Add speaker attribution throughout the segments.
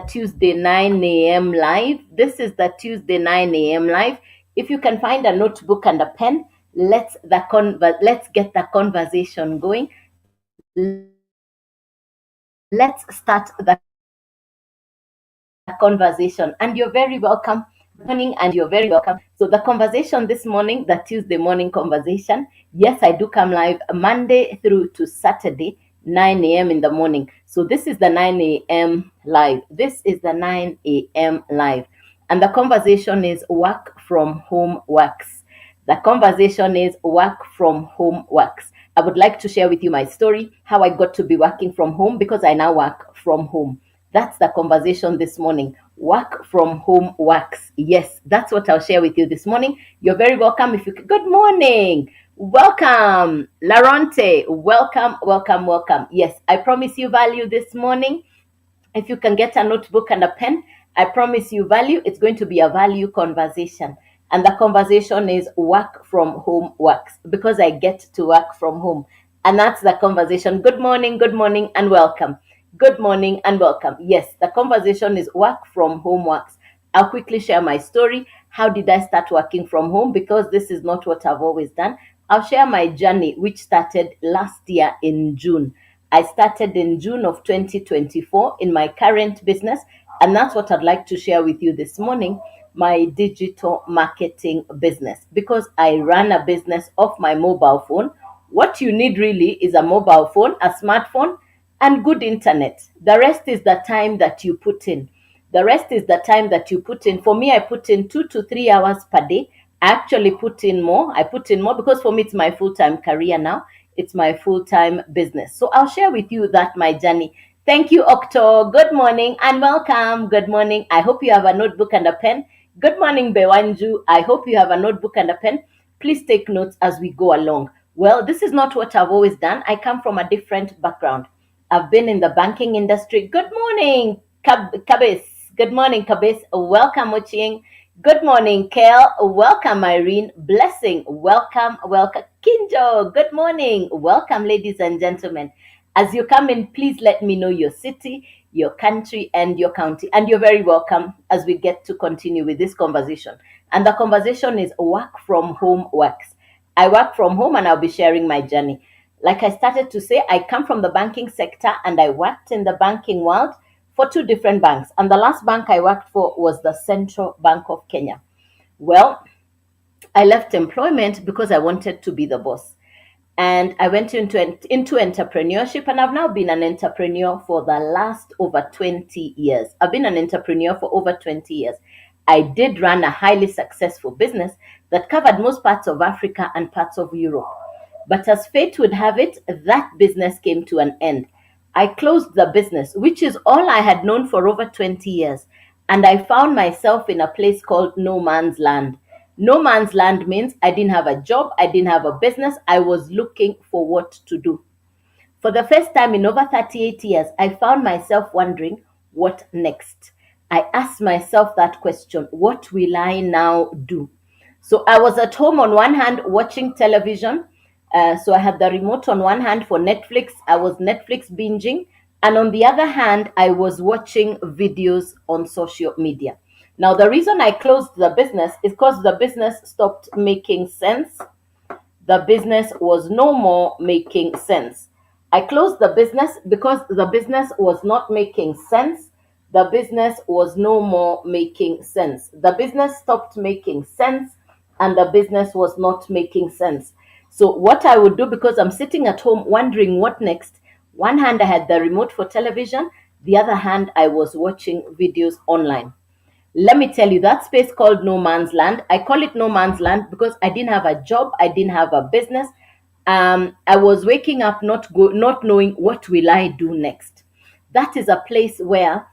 Speaker 1: Tuesday 9 a.m. live. This is the Tuesday 9 a.m. live. If you can find a notebook and a pen, let's get the conversation going. Let's start the conversation. And you're very welcome. Good morning, and you're very welcome. So the conversation this morning, the Tuesday morning conversation. Yes, I do come live Monday through to Saturday, 9 a.m. in the morning. So this is the 9 a.m. live. This is the 9 a.m. live. And the conversation is work from home works. The conversation is work from home works. I would like to share with you my story, how I got to be working from home because I now work from home. That's the conversation this morning. Work from home works. Yes, that's what I'll share with you this morning. You're very welcome. Good morning. Welcome, Laronte. Welcome, welcome, welcome. Yes, I promise you value this morning. If you can get a notebook and a pen, I promise you value. It's going to be a value conversation. And the conversation is work from home works because I get to work from home. And that's the conversation. Good morning, and welcome. Good morning and welcome. Yes, the conversation is work from home works. I'll quickly share my story. How did I start working from home? Because this is not what I've always done. I'll share my journey, which started last year in June. I started in June of 2024 in my current business, and that's what I'd like to share with you this morning, my digital marketing business, because I run a business off my mobile phone. What you need really is a mobile phone, a smartphone, and good internet. The rest is the time that you put in. The rest is the time that you put in. For me, I put in 2 to 3 hours per day. I actually put in more. I put in more because for me, it's my full-time career now. It's my full-time business. So I'll share with you that my journey. Thank you, Octo. Good morning and welcome. Good morning. I hope you have a notebook and a pen. Good morning, Bewanju. I hope you have a notebook and a pen. Please take notes as we go along. Well, this is not what I've always done. I come from a different background. I've been in the banking industry. Good morning, Kabis. Good morning, Kabis. Welcome, Ochieng. Good morning, Kel. Welcome, Irene. Blessing. Welcome, welcome. Kinjo. Good morning. Welcome, ladies and gentlemen. As you come in, please let me know your city, your country, and your county. And you're very welcome as we get to continue with this conversation. And the conversation is work from home works. I work from home and I'll be sharing my journey. Like I started to say, I come from the banking sector and I worked in the banking world for 2 different banks. And the last bank I worked for was the Central Bank of Kenya. Well, I left employment because I wanted to be the boss. And I went into entrepreneurship, and I've now been an entrepreneur for the last over 20 years. I've been an entrepreneur for over 20 years. I did run a highly successful business that covered most parts of Africa and parts of Europe. But as fate would have it, that business came to an end. I closed the business, which is all I had known for over 20 years. And I found myself in a place called no man's land. No man's land means I didn't have a job, I didn't have a business, I was looking for what to do. For the first time in over 38 years, I found myself wondering, what next? I asked myself that question, what will I now do? So I was at home on one hand watching television. So I had the remote on one hand for Netflix. I was Netflix binging. And on the other hand, I was watching videos on social media. Now, the reason I closed the business is because the business stopped making sense. The business was no more making sense. I closed the business because the business was not making sense. The business was no more making sense. The business stopped making sense and the business was not making sense. So what I would do, because I'm sitting at home wondering what next, one hand I had the remote for television, the other hand I was watching videos online. Let me tell you, that space called no man's land. I call it no man's land because I didn't have a job, I didn't have a business. I was waking up not knowing what will I do next. That is a place where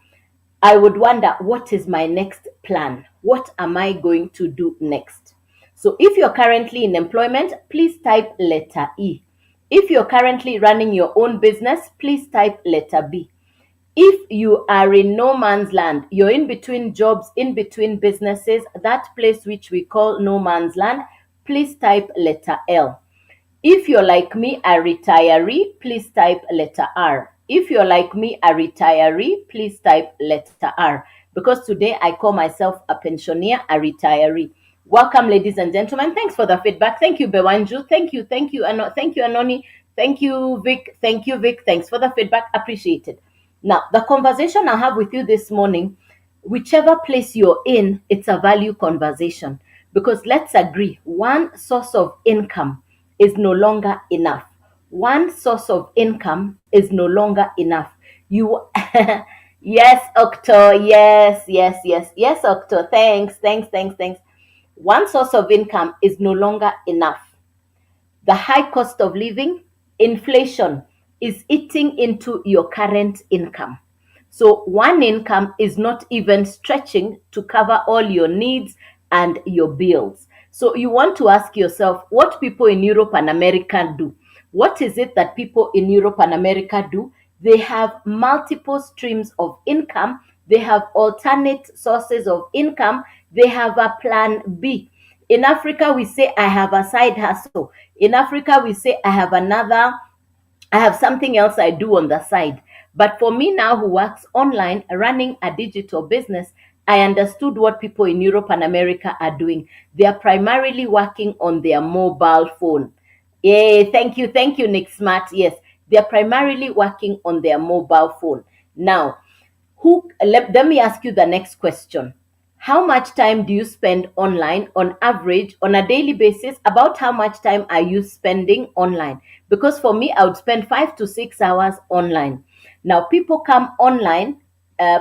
Speaker 1: I would wonder, what is my next plan? What am I going to do next? So if you're currently in employment, please type letter E. If you're currently running your own business, please type letter B. If you are in no man's land, you're in between jobs, in between businesses, that place which we call no man's land, please type letter L. If you're like me, a retiree, please type letter R. If you're like me, a retiree, please type letter R, because today I call myself a pensioner, a retiree. Welcome, ladies and gentlemen. Thanks for the feedback. Thank you, Bewanju. Thank you, thank you, Anoni. Thank you, Vic. Thank you, Vic. Thanks for the feedback. Appreciate it. Now, the conversation I have with you this morning, whichever place you're in, it's a value conversation, because let's agree, one source of income is no longer enough. One source of income is no longer enough. You, yes, Octo, yes, Octo. Thanks. One source of income is no longer enough. The high cost of living, inflation is eating into your current income. So one income is not even stretching to cover all your needs and your bills. So you want to ask yourself what people in Europe and America do. What is it that people in Europe and America do? They have multiple streams of income. They have alternate sources of income. They have a plan B. In Africa, we say, I have a side hustle. In Africa, we say, I have something else I do on the side. But for me now, who works online, running a digital business, I understood what people in Europe and America are doing. They are primarily working on their mobile phone. Yay, thank you, Nick Smart. Yes, they are primarily working on their mobile phone. Now, let me ask you the next question. How much time do you spend online on average on a daily basis? About how much time are you spending online? Because for me, I would spend 5 to 6 hours online. Now, people come online.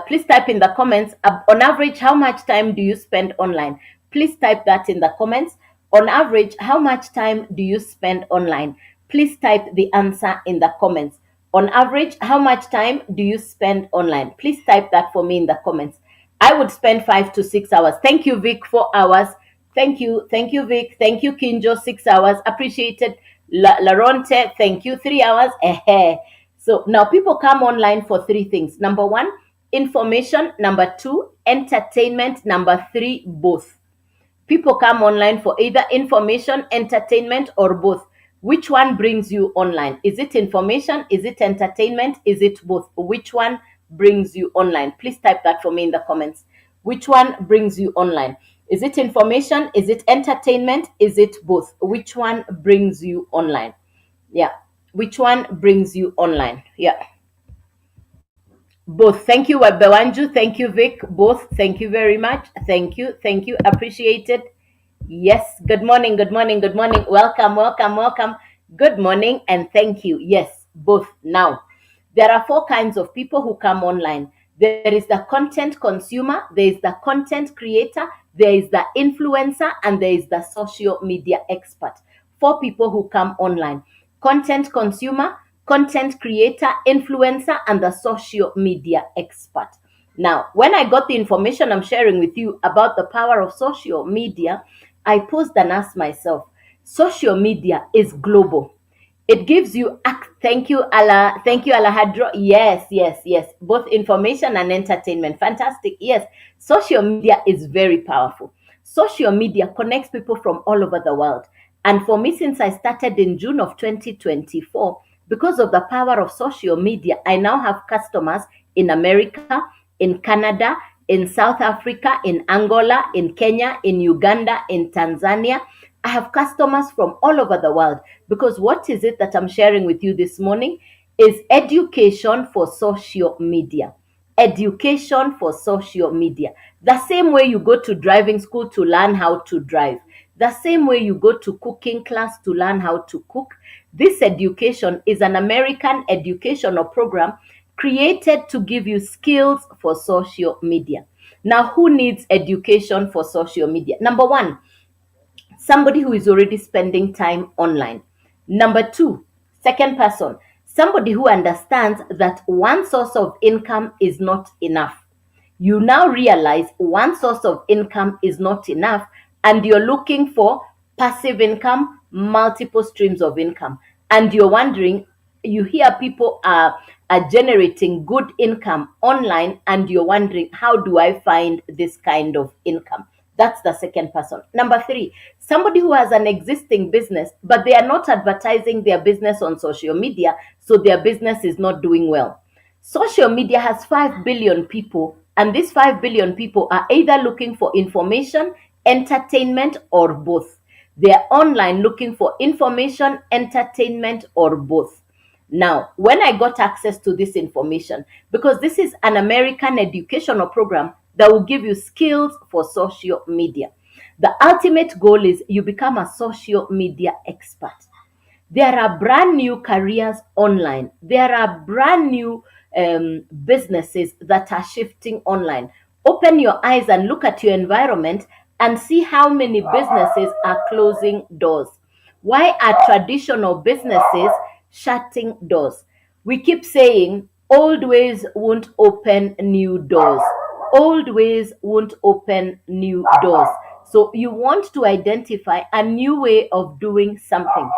Speaker 1: Please type in the comments. On average, how much time do you spend online? Please type that in the comments. On average, how much time do you spend online? Please type the answer in the comments. On average, how much time do you spend online? Please type that for me in the comments. I would spend 5 to 6 hours. Thank you, Vic, 4 hours. Thank you, Vic. Thank you, Kinjo, 6 hours. Appreciated. Laronte, thank you, 3 hours. So now people come online for three things. Number one, information. Number two, entertainment. Number three, both. People come online for either information, entertainment, or both. Which one brings you online? Is it information? Is it entertainment? Is it both? Which one brings you online? Please type that for me in the comments. Which one brings you online? Is it information? Is it entertainment? Is it both? Which one brings you online? Yeah. Which one brings you online? Yeah. Both. Thank you, Bewanju. Thank you, Vic. Both. Thank you very much. Thank you. Thank you. Appreciate it. Yes. Good morning. Good morning. Good morning. Welcome. Good morning and thank you. Yes, both. Now, there are four kinds of people who come online. There is the content consumer, there is the content creator, there is the influencer, and there is the social media expert. Four people who come online: content consumer, content creator, influencer, and the social media expert. Now, when I got the information I'm sharing with you about the power of social media, I paused and asked myself, social media is global. It gives you thank you, Allah. Thank you, Alejandro. Yes. Both information and entertainment. Fantastic. Yes. Social media is very powerful. Social media connects people from all over the world. And for me, since I started in June of 2024, because of the power of social media, I now have customers in America, in Canada, in South Africa, in Angola, in Kenya, in Uganda, in Tanzania. I have customers from all over the world, because what is it that I'm sharing with you this morning is education for social media. Education for social media. The same way you go to driving school to learn how to drive, the same way you go to cooking class to learn how to cook, this education is an American educational program created to give you skills for social media. Now, who needs education for social media? Number one, somebody who is already spending time online. Number two, second person, somebody who understands that one source of income is not enough. You now realize one source of income is not enough, and you're looking for passive income, multiple streams of income. And you're wondering, you hear people are generating good income online, and you're wondering, how do I find this kind of income? That's the second person. Number three, somebody who has an existing business, but they are not advertising their business on social media, so their business is not doing well. Social media has 5 billion people, and these 5 billion people are either looking for information, entertainment, or both. They are online looking for information, entertainment, or both. Now, when I got access to this information, because this is an American educational program that will give you skills for social media, the ultimate goal is you become a social media expert. There are brand new careers online. There are brand new businesses that are shifting online. Open your eyes and look at your environment and see how many businesses are closing doors. Why are traditional businesses shutting doors? We keep saying old ways won't open new doors. Old ways won't open new doors. So you want to identify a new way of doing something.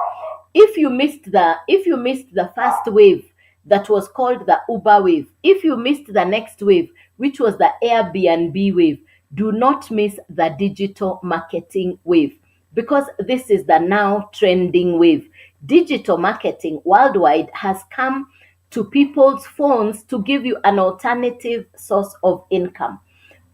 Speaker 1: If you missed the first wave, that was called the Uber wave, if you missed the next wave, which was the Airbnb wave, do not miss the digital marketing wave, because this is the now trending wave. Digital marketing worldwide has come to people's phones to give you an alternative source of income.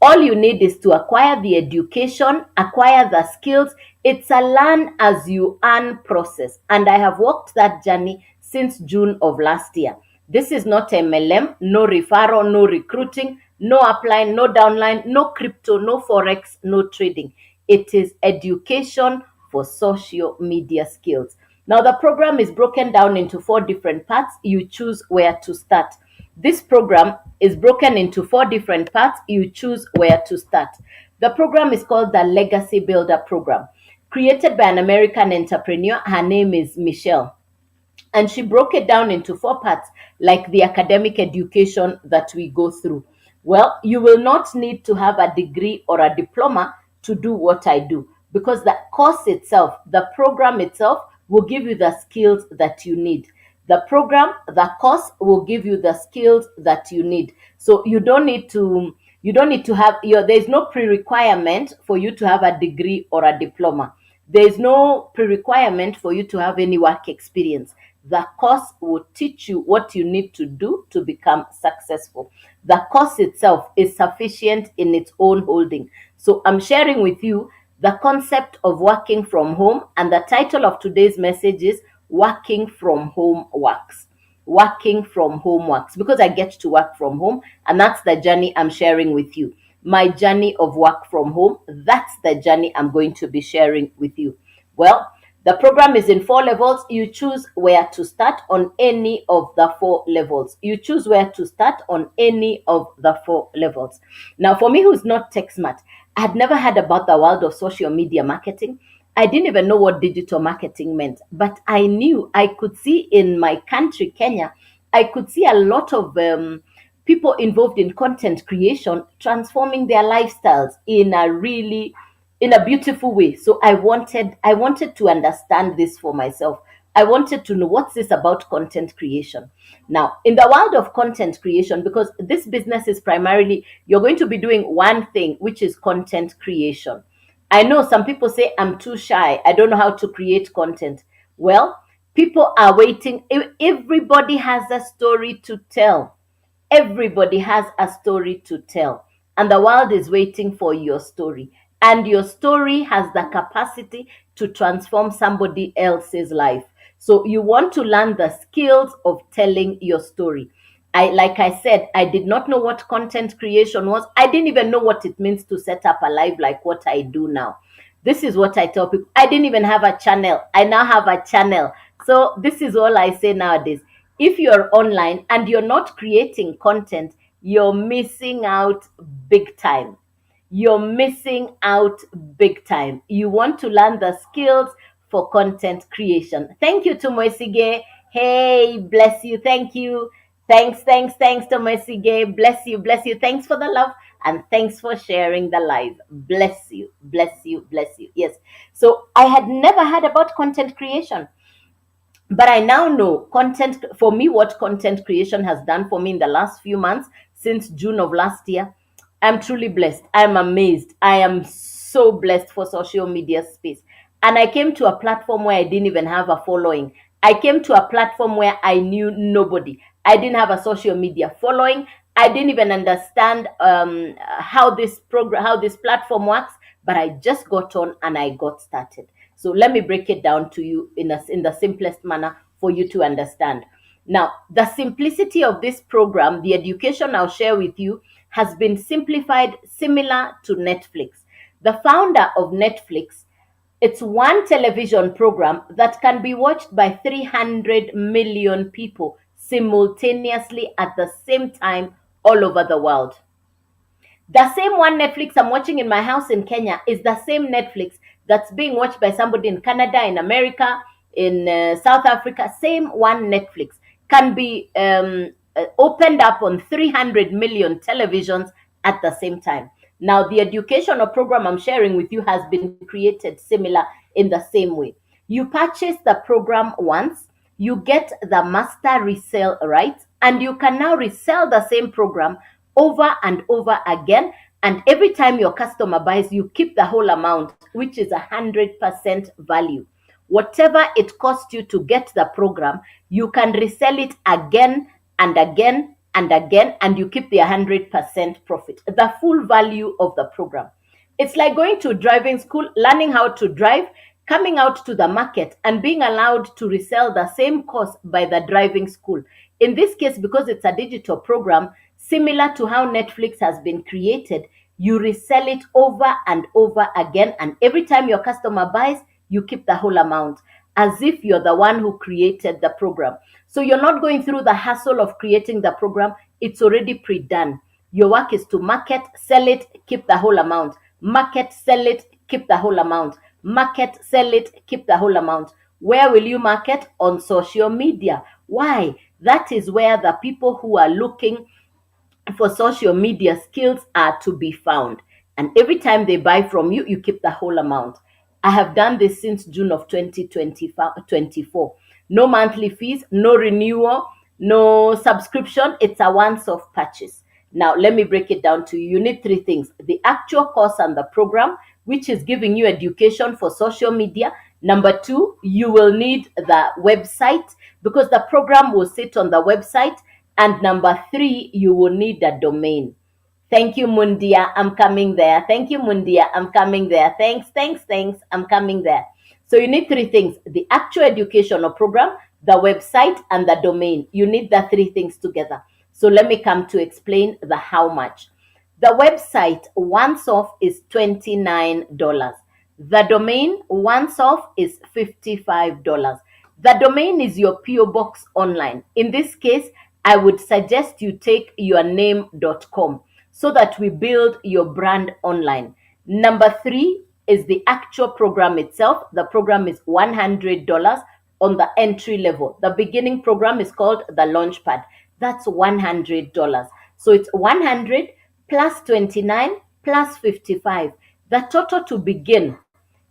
Speaker 1: All you need is to acquire the education, acquire the skills. It's a learn as you earn process. And I have walked that journey since June of last year. This is not MLM, no referral, no recruiting, no upline, no downline, no crypto, no forex, no trading. It is education for social media skills. Now, the program is broken down into 4 different parts. You choose where to start. This program is broken into 4 different parts. You choose where to start. The program is called the Legacy Builder Program, created by an American entrepreneur. Her name is Michelle. And she broke it down into 4 parts, like the academic education that we go through. Well, you will not need to have a degree or a diploma to do what I do, because the course itself, the program itself, will give you the skills that you need. The course will give you the skills that you need. So you don't need to have there's no pre-requirement for you to have a degree or a diploma. There's no pre-requirement for you to have any work experience. The course will teach you what you need to do to become successful. The course itself is sufficient in its own holding. So I'm sharing with you the concept of working from home, and the title of today's message is Working from Home Works. Working from home works, because I get to work from home, and that's the journey I'm sharing with you. My journey of work from home, that's the journey I'm going to be sharing with you. Well, the program is in 4 levels. You choose where to start on any of the 4 levels. You choose where to start on any of the 4 levels. Now, for me, who's not tech smart, I had never heard about the world of social media marketing. I didn't even know what digital marketing meant, but I knew I could see in my country, Kenya, I could see a lot of people involved in content creation transforming their lifestyles in a beautiful way. So I wanted to understand this for myself. I wanted to know what's this about content creation. Now, in the world of content creation, because this business is primarily, you're going to be doing one thing, which is content creation. I know some people say I'm too shy. I don't know how to create content. Well, people are waiting. Everybody has a story to tell. Everybody has a story to tell, and the world is waiting for your story. And your story has the capacity to transform somebody else's life. So you want to learn the skills of telling your story. Like I said, I did not know what content creation was. I didn't even know what it means to set up a live like what I do now. This is what I tell people. I didn't even have a channel. I now have a channel. So this is all I say nowadays. If you're online and you're not creating content, you're missing out big time. You're missing out big time. You want to learn the skills for content creation. Thank you to Moesige. Hey, bless you. Thank you. Thanks to Moesige. Bless you, bless you. Thanks for the love, and thanks for sharing the live. Bless you, bless you, bless you. Yes. So I had never heard about content creation, but I now know content for me, what content creation has done for me in the last few months since June of last year. I'm truly blessed. I'm amazed. I am so blessed for social media space. And I came to a platform where I didn't even have a following. I came to a platform where I knew nobody. I didn't have a social media following. I didn't even understand how this platform works, but I just got on and I got started. So let me break it down to you in the simplest manner for you to understand. Now, the simplicity of this program, the education I'll share with you, has been simplified similar to Netflix. The founder of Netflix, it's one television program that can be watched by 300 million people simultaneously at the same time all over the world. The same one Netflix I'm watching in my house in Kenya is the same Netflix that's being watched by somebody in Canada, in America, in South Africa. Same one Netflix can be opened up on 300 million televisions at the same time. Now, the educational program I'm sharing with you has been created similar in the same way. You purchase the program once, you get the master resale rights, and you can now resell the same program over and over again. And every time your customer buys, you keep the whole amount, which is 100% value. Whatever it cost you to get the program, you can resell it again and again and again, and you keep the 100% profit, the full value of the program. It's like going to driving school, learning how to drive, coming out to the market and being allowed to resell the same course by the driving school. In this case, because it's a digital program, similar to how Netflix has been created, you resell it over and over again. And every time your customer buys, you keep the whole amount as if you're the one who created the program. So you're not going through the hassle of creating the program. It's already pre-done. Your work is to market, sell it, keep the whole amount. Market, sell it, keep the whole amount. Market, sell it, keep the whole amount. Where will you market? On social media. Why? That is where the people who are looking for social media skills are to be found. And every time they buy from you, you keep the whole amount. I have done this since June of 2024. No monthly fees, no renewal, no subscription. It's a once-off purchase. Now, let me break it down to you. You need three things: the actual course and the program, which is giving you education for social media. Number two, you will need the website because the program will sit on the website. And number three, you will need a domain. Thank you, Mundia. I'm coming there. Thank you, Mundia. I'm coming there. Thanks. I'm coming there. So you need three things: the actual educational program, the website, and the domain. You need the three things together. So let me come to explain the how much. The website once off is $29. The domain once off is $55. The domain is your PO box online. In this case, I would suggest you take yourname.com so that we build your brand online. Number three is the actual program itself. The program is $100 on the entry level. The beginning program is called the Launchpad. That's $100. So it's 100 plus 29 plus 55. The total to begin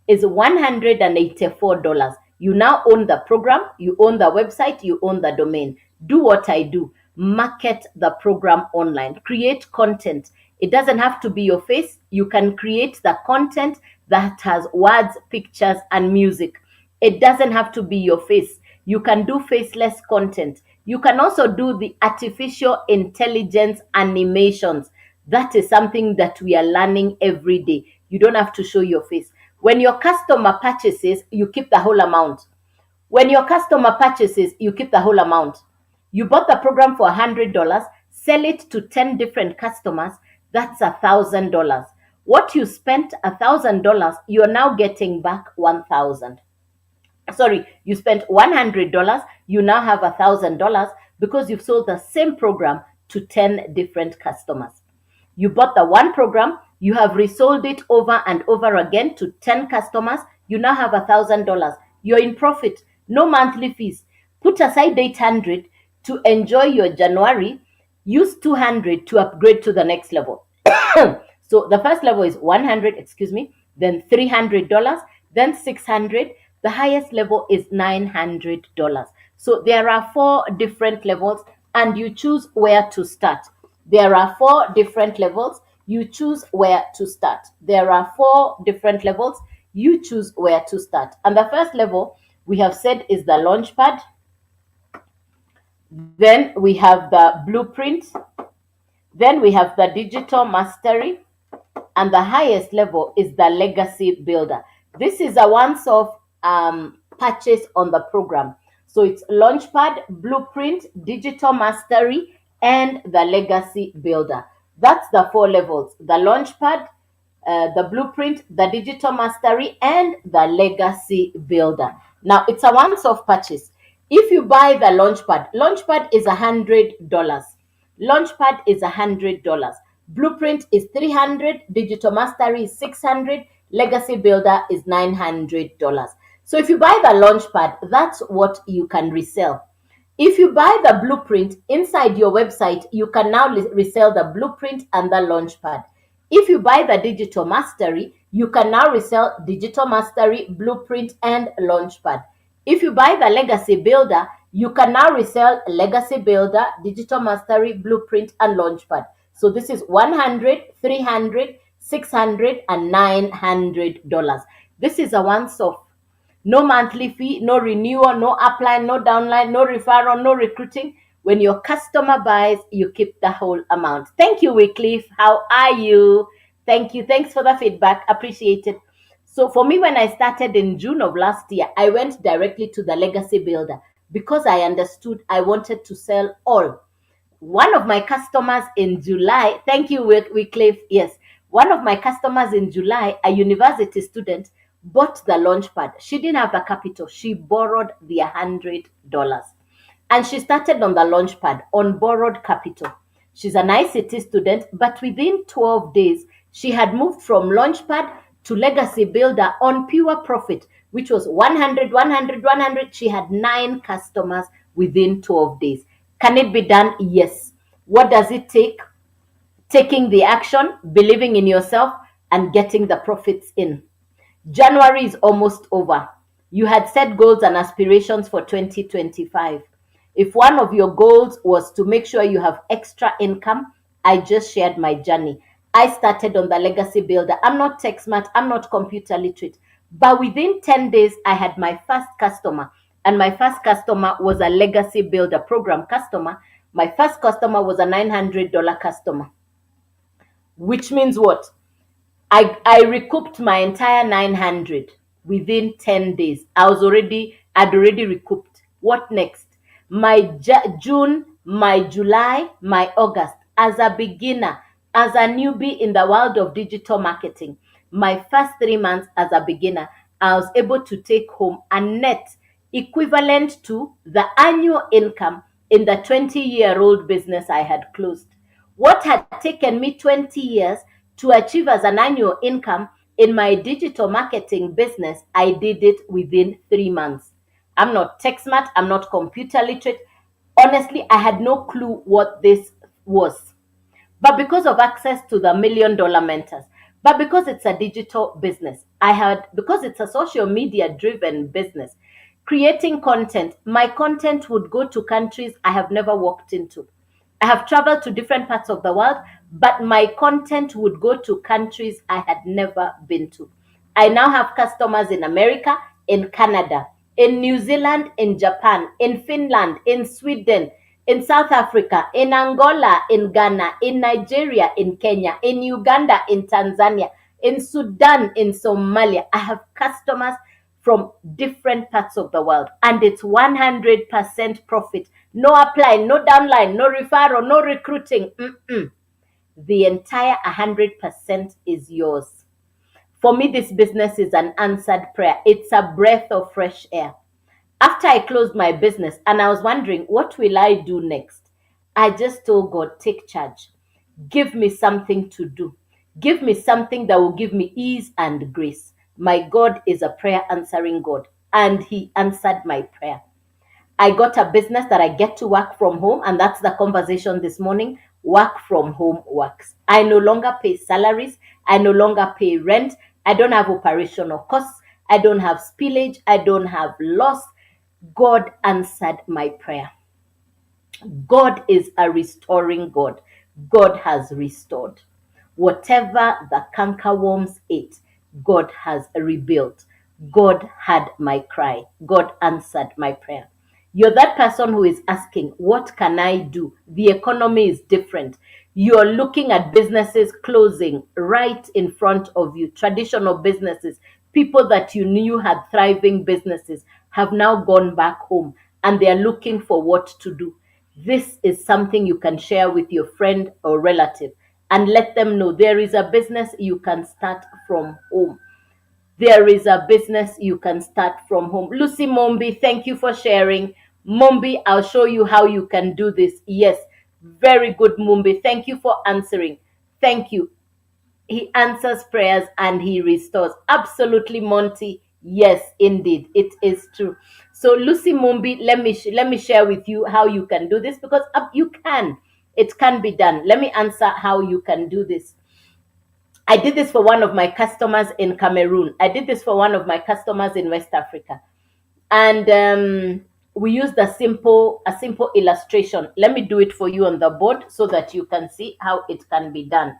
Speaker 1: is $184. You now own the program, you own the website, you own the domain. Do what I do. Market the program online. Create content. It doesn't have to be your face. You can create the content that has words, pictures, and music. It doesn't have to be your face. You can do faceless content. You can also do the artificial intelligence animations. That is something that we are learning every day. You don't have to show your face. When your customer purchases, you keep the whole amount. When your customer purchases, you keep the whole amount. You bought the program for $100, sell it to 10 different customers, that's $1,000. What you spent $1,000, you're now getting back 1,000. Sorry, you spent $100, you now have $1,000 because you've sold the same program to 10 different customers. You bought the one program, you have resold it over and over again to 10 customers, you now have $1,000. You're in profit, no monthly fees. Put aside 800 to enjoy your January, use 200 to upgrade to the next level. So the first level is 100, then $300, then 600. The highest level is $900. So there are 4 different levels and you choose where to start. There are 4 different levels. You choose where to start. There are 4 different levels. You choose where to start. And the first level we have said is the launchpad. Then we have the blueprint. Then we have the digital mastery. And the highest level is the legacy builder. This is a once-off purchase on the program. So it's launchpad, blueprint, digital mastery, and the legacy builder. That's the 4 levels: the launchpad, the blueprint, the digital mastery, and the legacy builder. Now it's a once-off purchase. If you buy the launchpad is $100. Launchpad is $100. Blueprint is 300. Digital mastery is 600. Legacy builder is $900. So if you buy the launchpad, that's what you can resell. If you buy the blueprint inside your website, you can now resell the blueprint and the launchpad. If you buy the digital mastery, you can now resell digital mastery, blueprint, and launchpad. If you buy the legacy builder, you can now resell legacy builder, digital mastery, blueprint, and launchpad. So this is 100, 300, 600, and $900. This is a once-off. No monthly fee, no renewal, no upline, no downline, no referral, no recruiting. When your customer buys, you keep the whole amount. Thank you, Wycliffe. How are you? Thank you. Thanks for the feedback. Appreciate it. So for me, when I started in June of last year, I went directly to the legacy builder because I understood I wanted to sell all. One of my customers in July, thank you, Wycliffe. Yes, one of my customers in July, a university student, bought the launchpad. She didn't have the capital. She borrowed the $100. And she started on the launchpad on borrowed capital. She's an ICT student, but within 12 days, she had moved from launchpad to legacy builder on pure profit, which was 100, 100, 100. She had 9 customers within 12 days. Can it be done? Yes. What does it take? Taking the action, believing in yourself, and getting the profits in. January is almost over. You had set goals and aspirations for 2025. If one of your goals was to make sure you have extra income, I just shared my journey. I started on the legacy builder. I'm not tech smart, I'm not computer literate. But within 10 days, I had my first customer. And my first customer was a legacy builder program customer. My first customer was a $900 customer. Which means what? I recouped my entire 900 within 10 days. I'd already recouped. What next? My June, my July, my August, as a beginner, as a newbie in the world of digital marketing, my first 3 months as a beginner, I was able to take home a net equivalent to the annual income in the 20-year-old business I had closed. What had taken me 20 years to achieve as an annual income in my digital marketing business, I did it within 3 months. I'm not tech smart, I'm not computer literate. Honestly, I had no clue what this was. But because of access to the $1 million mentors, but because it's a digital business, because it's a social media driven business, creating content, my content would go to countries I have never walked into. I have traveled to different parts of the world, but my content would go to countries I had never been to. I now have customers in America, in Canada, in New Zealand, in Japan, in Finland, in Sweden, in South Africa, in Angola, in Ghana, in Nigeria, in Kenya, in Uganda, in Tanzania, in Sudan, in Somalia. I have customers from different parts of the world, and it's 100% profit. No apply, no downline, no referral, no recruiting. The entire 100% is yours. For me, this business is an answered prayer. It's a breath of fresh air. After I closed my business and I was wondering, what will I do next? I just told God, take charge. Give me something to do. Give me something that will give me ease and grace. My God is a prayer answering God, and He answered my prayer. I got a business that I get to work from home, and that's the conversation this morning. Work from home works. I no longer pay salaries. I no longer pay rent. I don't have operational costs. I don't have spillage. I don't have loss. God answered my prayer. God is a restoring God. God has restored. Whatever the cankerworms ate, God has rebuilt. God had my cry. God answered my prayer. You're that person who is asking, what can I do? The economy is different. You're looking at businesses closing right in front of you, traditional businesses. People that you knew had thriving businesses have now gone back home and they are looking for what to do. This is something you can share with your friend or relative and let them know there is a business you can start from home. There is a business you can start from home. Lucy Mombi, thank you for sharing. Mombi, I'll show you how you can do this. Yes, very good, Mombi. Thank you for answering. Thank you. He answers prayers and he restores. Absolutely, Monty. Yes, indeed, it is true. So, Lucy Mumbi, let me share with you how you can do this, because you can. It can be done. Let me answer how you can do this. I did this for one of my customers in Cameroon. I did this for one of my customers in West Africa, and we used a simple illustration. Let me do it for you on the board so that you can see how it can be done.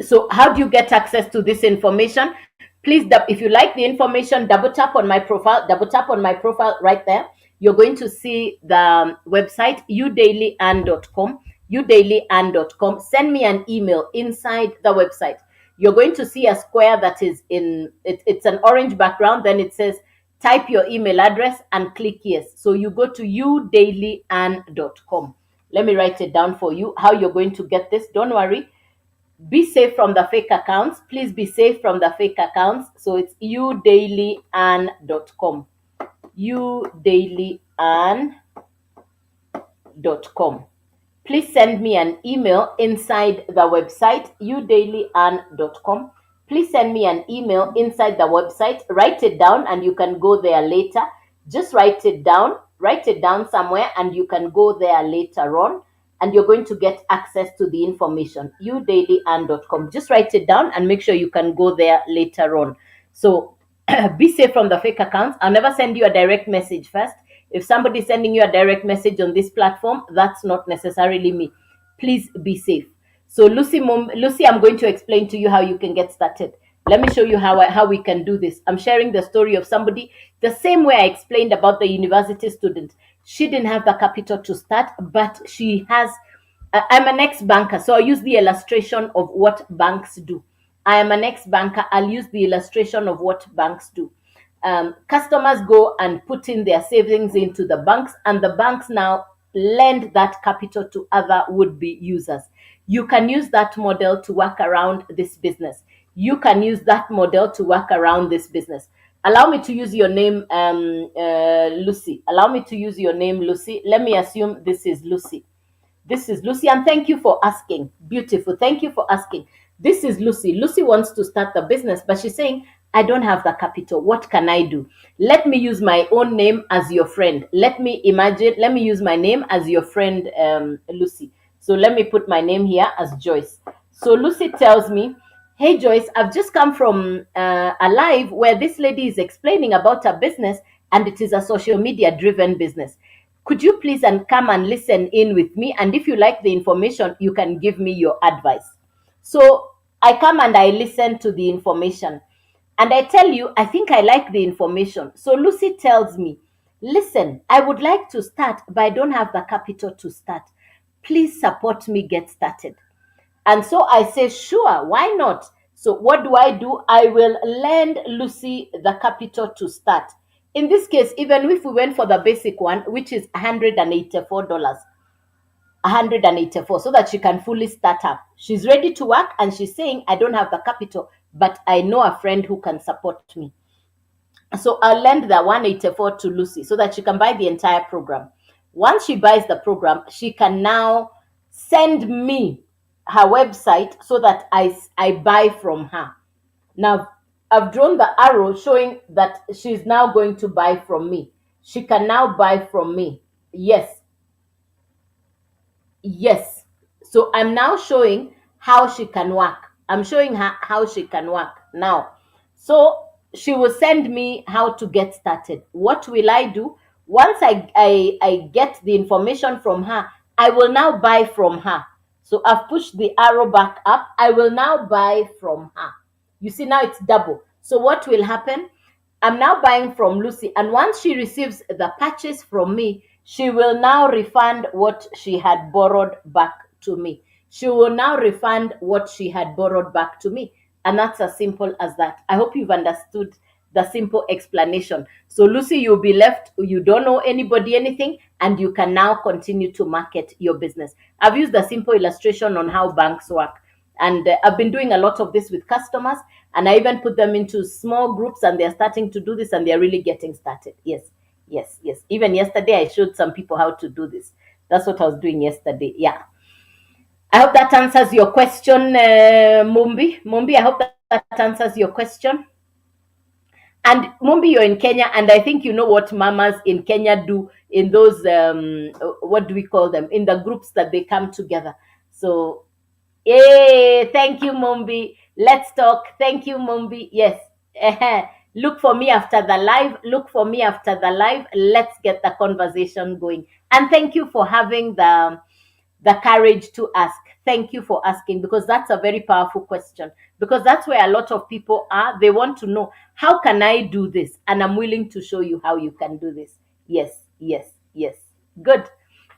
Speaker 1: So how do you get access to this information? Please, if you like the information, double tap on my profile right there. You're going to see the website udailyand.com, udailyand.com. Send me an email inside the website. You're going to see a square that is it's an orange background. Then it says type your email address and click yes. So you go to udailyand.com. Let me write it down for you how you're going to get this. Don't worry. Be safe from the fake accounts. Please be safe from the fake accounts. So it's udailyand.com. udailyand.com. Please send me an email inside the website udailyand.com. Please send me an email inside the website. Write it down and you can go there later. Just write it down somewhere and you can go there later on, and you're going to get access to the information udailyand.com. Just write it down and make sure you can go there later on. So be safe from the fake accounts. I'll never send you a direct message first. If somebody's sending you a direct message on this platform, that's not necessarily me. Please be safe. So Lucy, I'm going to explain to you how you can get started. Let me show you how we can do this. I'm sharing the story of somebody the same way I explained about the university student. She didn't have the capital to start, but she has. I'm an ex-banker, so I'll use the illustration of what banks do. I am an ex-banker. I'll use the illustration of what banks do. Customers go and put in their savings into the banks, and the banks now lend that capital to other would-be users. You can use that model to work around this business. You can use that model to work around this business. Allow me to use your name, Lucy. Allow me to use your name, Lucy. Let me assume this is Lucy. This is Lucy, and thank you for asking. Beautiful. Thank you for asking. This is Lucy. Lucy wants to start the business, but she's saying, I don't have the capital. What can I do? Let me use my own name as your friend. Let me use my name as your friend, Lucy. So let me put my name here as Joyce. So Lucy tells me, hey, Joyce, I've just come from a live where this lady is explaining about her business, and it is a social media driven business. Could you please come and listen in with me? And if you like the information, you can give me your advice. So I come and I listen to the information. And I tell you, I think I like the information. So Lucy tells me, listen, I would like to start, but I don't have the capital to start. Please support me get started. And so I say, sure, why not? So what do? I will lend Lucy the capital to start. In this case, even if we went for the basic one, which is $184, 184, so that she can fully start up. She's ready to work and she's saying, I don't have the capital, but I know a friend who can support me. So I'll lend the 184 to Lucy so that she can buy the entire program. Once she buys the program, she can now send me her website so that I buy from her. Now, I've drawn the arrow showing that she's now going to buy from me. She can now buy from me. Yes. Yes. So I'm now showing how she can work. I'm showing her how she can work now. So she will send me how to get started. What will I do? Once I get the information from her, I will now buy from her. So I've pushed the arrow back up. I will now buy from her. You see, now it's double. So what will happen? I'm now buying from Lucy, and once she receives the purchase from me, she will now refund what she had borrowed back to me. She will now refund what she had borrowed back to me. And that's as simple as that. I hope you've understood the simple explanation. So, Lucy, you'll be left, you don't know anybody anything, and you can now continue to market your business. I've used a simple illustration on how banks work. And I've been doing a lot of this with customers, and I even put them into small groups, and they're starting to do this, and they're really getting started. Yes, yes, yes. Even yesterday, I showed some people how to do this. That's what I was doing yesterday. Yeah. I hope that answers your question, Mumbi. Mumbi, I hope that answers your question. And Mumbi, you're in Kenya, and I think you know what mamas in Kenya do in those, what do we call them, in the groups that they come together. So, yay, thank you, Mumbi. Let's talk. Thank you, Mumbi. Yes. Look for me after the live. Look for me after the live. Let's get the conversation going. And thank you for having the courage to ask. Thank you for asking, because that's a very powerful question, because that's where a lot of people are. They want to know, how can I do this? And I'm willing to show you how you can do this. Yes, yes, yes. Good.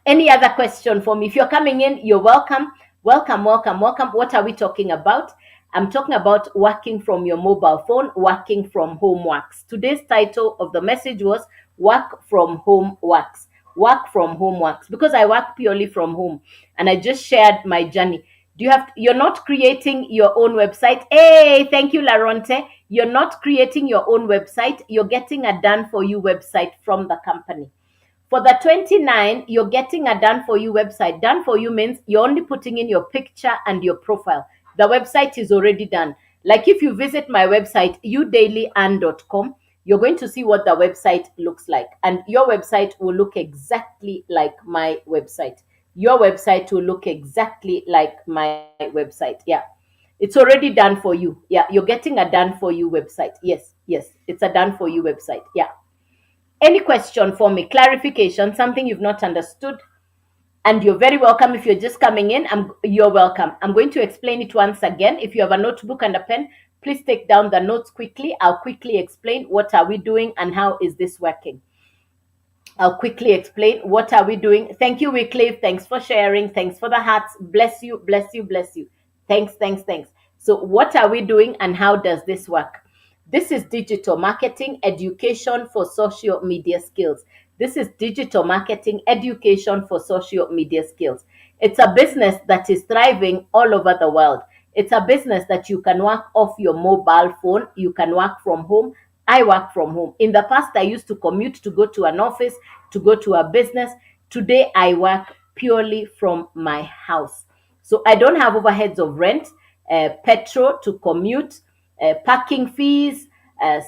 Speaker 1: Any other question for me? If you're coming in, you're welcome. Welcome, welcome, welcome. What are we talking about? I'm talking about working from your mobile phone, working from home works. Today's title of the message was Work from Home Works. Work from home works, because I work purely from home, and I just shared my journey. You're not creating your own website. Hey, thank you, Laronte. You're not creating your own website. You're getting a done for you website from the company. For the 29, you're getting a done for you website. Done for you means you're only putting in your picture and your profile. The website is already done. Like if you visit my website, udailyand.com, you're going to see what the website looks like. And your website will look exactly like my website. Your website will look exactly like my website. Yeah. It's already done for you. Yeah. You're getting a done for you website. Yes. Yes. It's a done for you website. Yeah. Any question for me? Clarification, something you've not understood? And you're very welcome. If you're just coming in, you're welcome. I'm going to explain it once again. If you have a notebook and a pen, please take down the notes quickly. I'll quickly explain what are we doing and how is this working. I'll quickly explain what are we doing. Thank you, Wycliffe. Thanks for sharing. Thanks for the hearts. Bless you, bless you, bless you. Thanks, thanks, thanks. So what are we doing and how does this work? This is digital marketing education for social media skills. This is digital marketing education for social media skills. It's a business that is thriving all over the world. It's a business that you can work off your mobile phone. You can work from home. I work from home. In the past, I used to commute to go to an office, to go to a business. Today, I work purely from my house. So I don't have overheads of rent, petrol to commute, parking fees,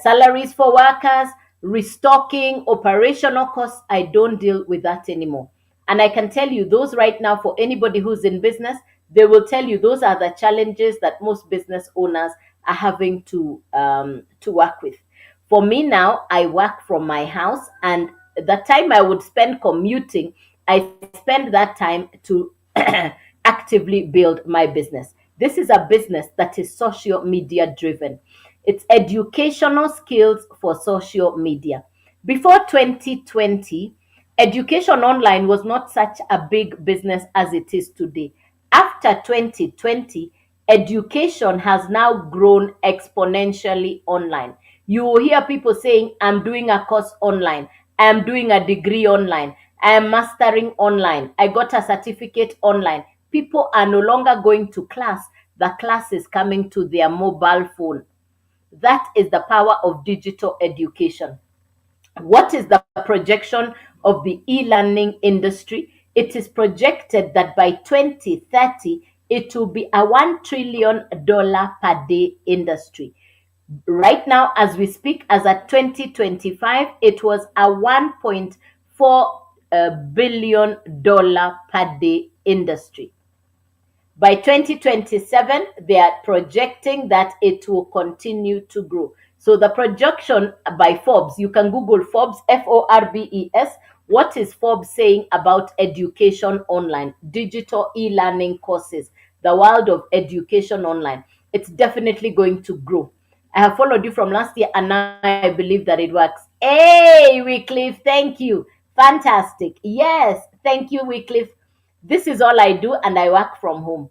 Speaker 1: salaries for workers, restocking, operational costs. I don't deal with that anymore. And I can tell you those right now, for anybody who's in business, they will tell you those are the challenges that most business owners are having to work with. For me now, I work from my house, and the time I would spend commuting, I spend that time to actively build my business. This is a business that is social media driven. It's educational skills for social media. Before 2020, education online was not such a big business as it is today. After 2020, education has now grown exponentially online. You will hear people saying, I'm doing a course online, I'm doing a degree online, I am mastering online, I got a certificate online. People are no longer going to class, the class is coming to their mobile phone. That is the power of digital education. What is the projection of the e-learning industry? It is projected that by 2030, it will be a $1 trillion per day industry. Right now, as we speak, as at 2025, it was a $1.4 billion per day industry. By 2027, they are projecting that it will continue to grow. So the projection by Forbes, you can Google Forbes, Forbes, What is Forbes saying about education online, digital e-learning courses, the world of education online? It's definitely going to grow. I have followed you from last year and now I believe that it works. Hey, Wycliffe, thank you. Fantastic. Yes, thank you, Wycliffe. This is all I do and I work from home.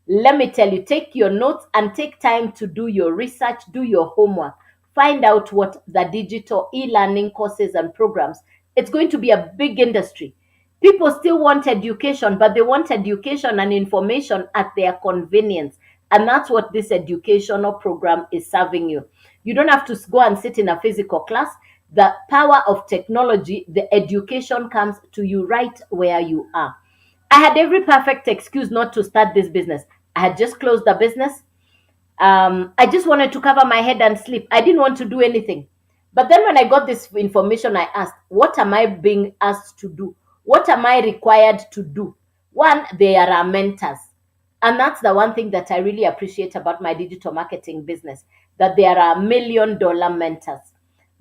Speaker 1: Let me tell you, take your notes and take time to do your research, do your homework. Find out what the digital e-learning courses and programs. It's going to be a big industry. People still want education, but they want education and information at their convenience. And that's what this educational program is serving you. You don't have to go and sit in a physical class. The power of technology, the education comes to you right where you are. I had every perfect excuse not to start this business. I had just closed the business. I just wanted to cover my head and sleep. I didn't want to do anything. But then when I got this information, I asked, what am I being asked to do? What am I required to do? One, there are mentors. And that's the one thing that I really appreciate about my digital marketing business, that there are $1 million mentors.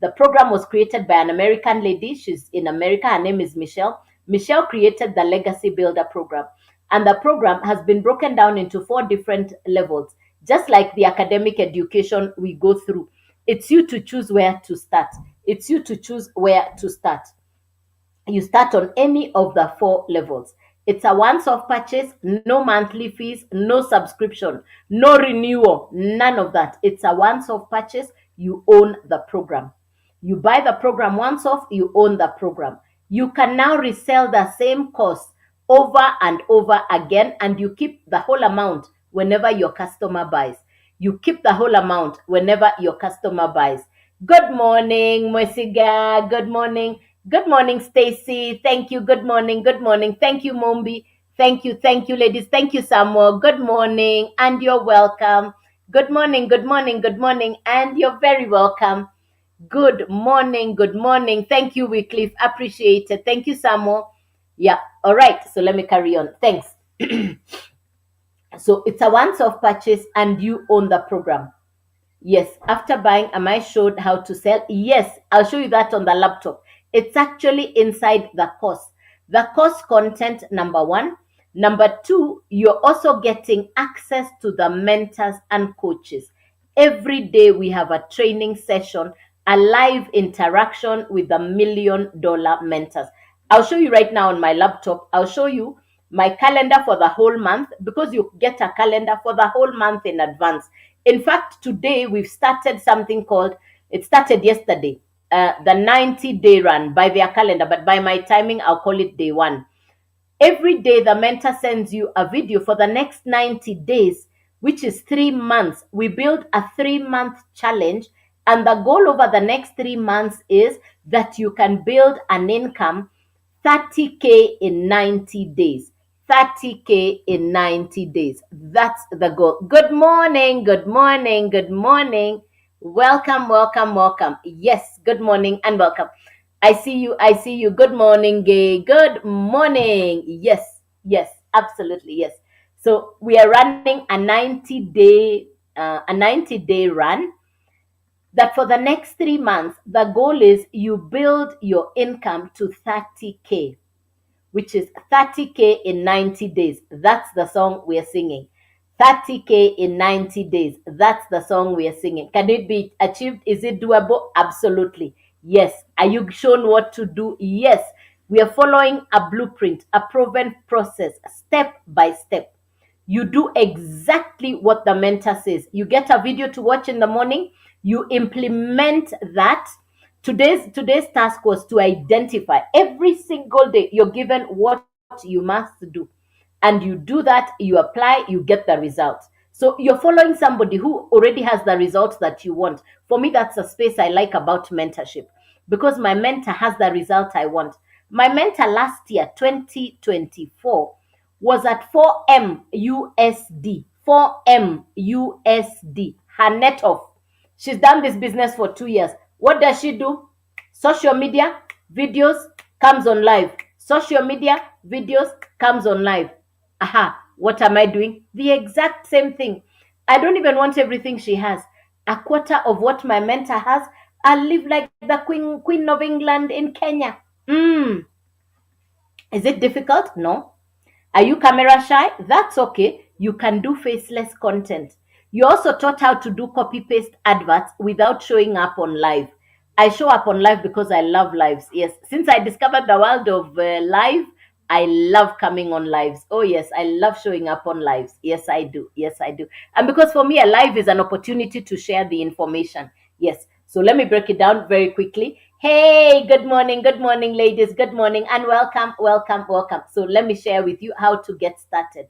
Speaker 1: The program was created by an American lady. She's in America. Her name is Michelle. Michelle created the Legacy Builder program. And the program has been broken down into 4 different levels, just like the academic education we go through. It's you to choose where to start. It's you to choose where to start. You start on any of the 4 levels. It's a once-off purchase, no monthly fees, no subscription, no renewal, none of that. It's a once-off purchase. You own the program. You buy the program once off, you own the program. You can now resell the same course over and over again, and you keep the whole amount whenever your customer buys. You keep the whole amount whenever your customer buys. Good morning, Mwesiga. Good morning. Good morning, Stacy. Thank you. Good morning. Good morning. Thank you, Mombi. Thank you. Thank you, ladies. Thank you, Samuel. Good morning, and you're welcome. Good morning. Good morning. Good morning, and you're very welcome. Good morning. Good morning. Thank you, Wycliffe. Appreciate it. Thank you, Samuel. Yeah. All right. So let me carry on. Thanks. So it's a once-off purchase, and you own the program. Yes, after buying, am I showed how to sell? Yes, I'll show you that on the laptop. It's actually inside the course. The course content, number one. Number two, you're also getting access to the mentors and coaches. Every day we have a training session, a live interaction with the $1 million mentors. I'll show you right now on my laptop. I'll show you my calendar for the whole month, because you get a calendar for the whole month in advance. In fact, today we've started something called, it started yesterday, the 90-day run by their calendar, but by my timing, I'll call it day one. Every day, the mentor sends you a video for the next 90 days, which is 3 months. We build a 3-month challenge, and the goal over the next 3 months is that you can build an income 30K in 90 days. 30K in 90 days. That's the goal. Good morning, good morning, good morning. Welcome, welcome, welcome. Yes, good morning and welcome. I see you, I see you. Good morning, Gay. Good morning. Yes, yes, absolutely, yes. So we are running a 90-day run, that for the next 3 months, the goal is you build your income to 30K, which is 30K in 90 days. That's the song we are singing. 30K in 90 days. That's the song we are singing. Can it be achieved? Is it doable? Absolutely. Yes. Are you shown what to do? Yes. We are following a blueprint, a proven process, step by step. You do exactly what the mentor says. You get a video to watch in the morning, you implement that. Today's task was to identify every single day you're given what you must do, and you do that, you apply, you get the results. So you're following somebody who already has the results that you want. For me, that's a space I like about mentorship, because my mentor has the result I want. My mentor last year, 2024, was at 4M USD. 4M USD. Her net off. She's done this business for 2 years. What does she do? Social media, videos, comes on live. Social media, videos, comes on live. Aha, what am I doing? The exact same thing. I don't even want everything she has. A quarter of what my mentor has, I'll live like the Queen of England in Kenya. Is it difficult? No. Are you camera shy? That's okay. You can do faceless content. You also taught how to do copy paste adverts without showing up on live. I show up on live because I love lives. Yes, since I discovered the world of live, I love coming on lives. Oh, yes, I love showing up on lives. Yes, I do. Yes, I do. And because for me, a live is an opportunity to share the information. Yes. So let me break it down very quickly. Hey, good morning, ladies. Good morning, and welcome, welcome, welcome. So let me share with you how to get started.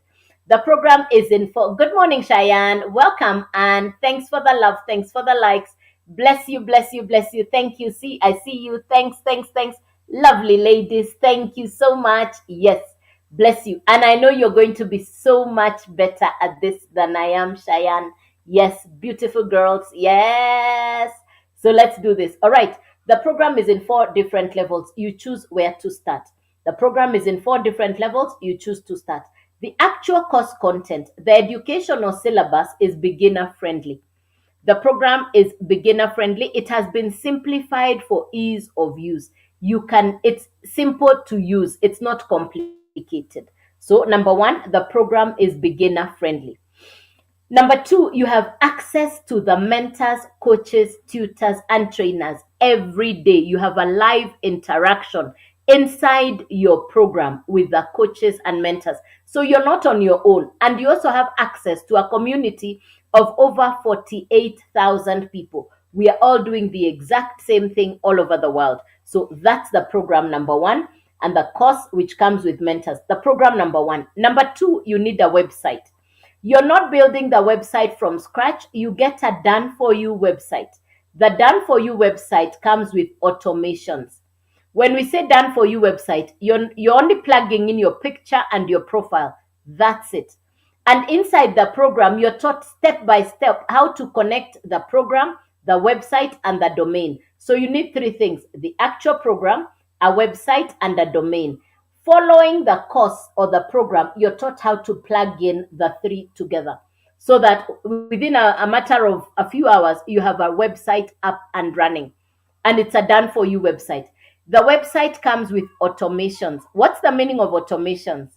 Speaker 1: The program is in for good morning, Cheyenne. Welcome, and thanks for the love. Thanks for the likes. Bless you, bless you, bless you. Thank you. See, I see you. Thanks, thanks, thanks. Lovely ladies. Thank you so much. Yes, bless you. And I know you're going to be so much better at this than I am, Cheyenne. Yes, beautiful girls. Yes. So let's do this. All right. The program is in 4 different levels. You choose where to start. The program is in 4 different levels. You choose to start. The actual course content, the educational syllabus is beginner friendly. The program is beginner friendly. It has been simplified for ease of use. It's simple to use. It's not complicated. So number one, the program is beginner friendly. Number two, you have access to the mentors, coaches, tutors, and trainers every day. You have a live interaction inside your program with the coaches and mentors. So you're not on your own. And you also have access to a community of over 48,000 people. We are all doing the exact same thing all over the world. So that's the program number one. And the course which comes with mentors, the program number one. Number two, you need a website. You're not building the website from scratch. You get a done for you website. The done for you website comes with automations. When we say done for you website, you're only plugging in your picture and your profile. That's it. And inside the program, you're taught step by step how to connect the program, the website, and the domain. So you need 3 things: the actual program, a website, and a domain. Following the course or the program, you're taught how to plug in the 3 together so that within a matter of a few hours, you have a website up and running. And it's a done for you website. The website comes with automations. What's the meaning of automations?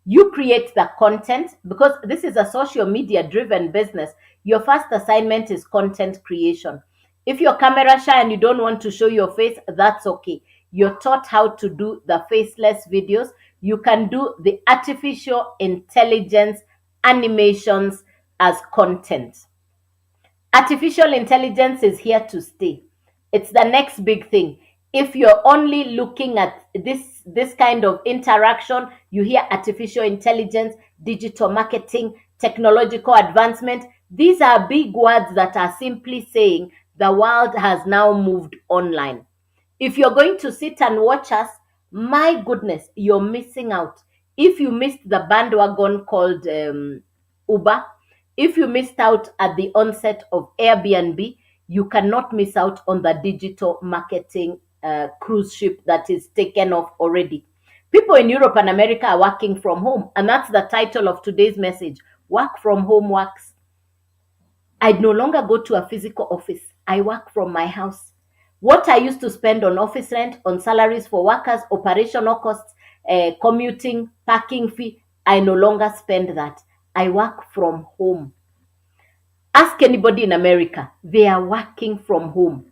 Speaker 1: You create the content because this is a social media driven business. Your first assignment is content creation. If you're camera shy and you don't want to show your face, that's okay. You're taught how to do the faceless videos. You can do the artificial intelligence animations as content. Artificial intelligence is here to stay. It's the next big thing. If you're only looking at this kind of interaction, you hear artificial intelligence, digital marketing, technological advancement. These are big words that are simply saying the world has now moved online. If you're going to sit and watch us, my goodness, you're missing out. If you missed the bandwagon called Uber, if you missed out at the onset of Airbnb, you cannot miss out on the digital marketing cruise ship that is taken off already. People in Europe and America are working from home, and that's the title of today's message. Work from home works. I no longer go to a physical office. I work from my house. What I used to spend on office rent, on salaries for workers, operational costs, commuting, parking fee, I no longer spend that. I work from home. Ask anybody in America, they are working from home.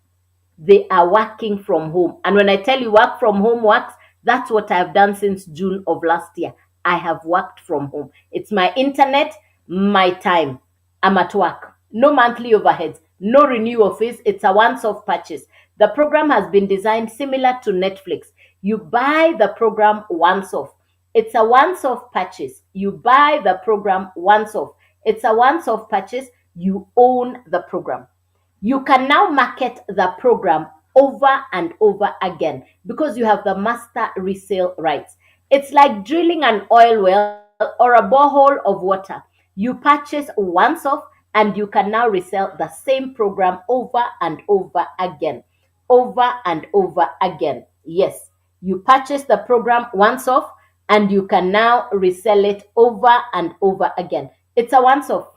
Speaker 1: They are working from home. And when I tell you work from home works, that's what I've done since June of last year. I have worked from home. It's my internet, my time. I'm at work. No monthly overheads, no renewal fees. It's a once-off purchase. The program has been designed similar to Netflix. You buy the program once off. It's a once-off purchase. You buy the program once off. It's a once-off purchase. You own the program. You can now market the program over and over again because you have the master resale rights. It's like drilling an oil well or a borehole of water. You purchase once off and you can now resell the same program over and over again. Over and over again. Yes, you purchase the program once off and you can now resell it over and over again. It's a once off.